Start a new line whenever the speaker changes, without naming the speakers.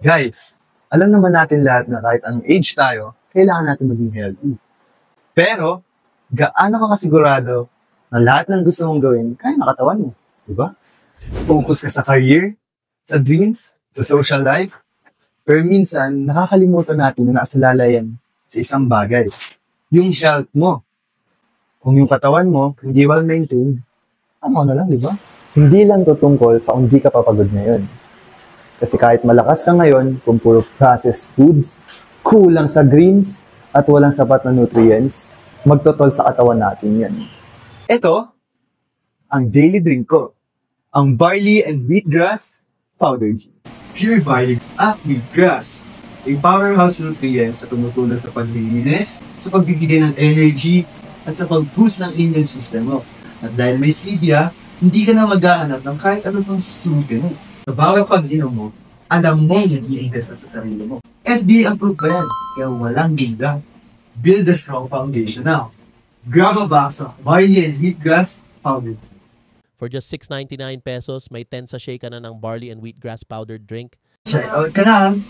Guys, alam naman natin lahat na kahit anong age tayo, kailangan natin maging healthy. Pero, gaano ka kasigurado na lahat ng gusto mong gawin, kaya nakatawan mo, di ba? Focus ka sa career, sa dreams, sa social life. Pero minsan, nakakalimutan natin na nakasalalayan sa isang bagay. Yung health mo. Kung yung katawan mo, hindi well-maintained, ano na lang, di ba? Hindi lang to tungkol sa kung di ka papagod ngayon. Kasi kahit malakas ka ngayon, kung puro processed foods, kulang sa greens, at walang sapat na nutrients, magtotol sa katawan natin yan. Ito, ang daily drink ko. Ang barley and wheatgrass powder tea. Pure barley at wheatgrass. Yung powerhouse nutrients sa tumutulong sa paglilinis, sa pagbibigay ng energy, at sa pag-boost ng immune system mo. At dahil may stevia, hindi ka na maghahanap ng kahit ano pang susukin mo. Sa bawat pag-inom mo, alam mo yung iigas sa sarili mo. FDA approved ba yan? Kaya walang ginda. Build a strong foundation now. Grab a box of barley and wheatgrass powder.
For just 6.99 pesos, may 10 sachet ka na ng barley and wheatgrass powdered drink.
Check out ka na!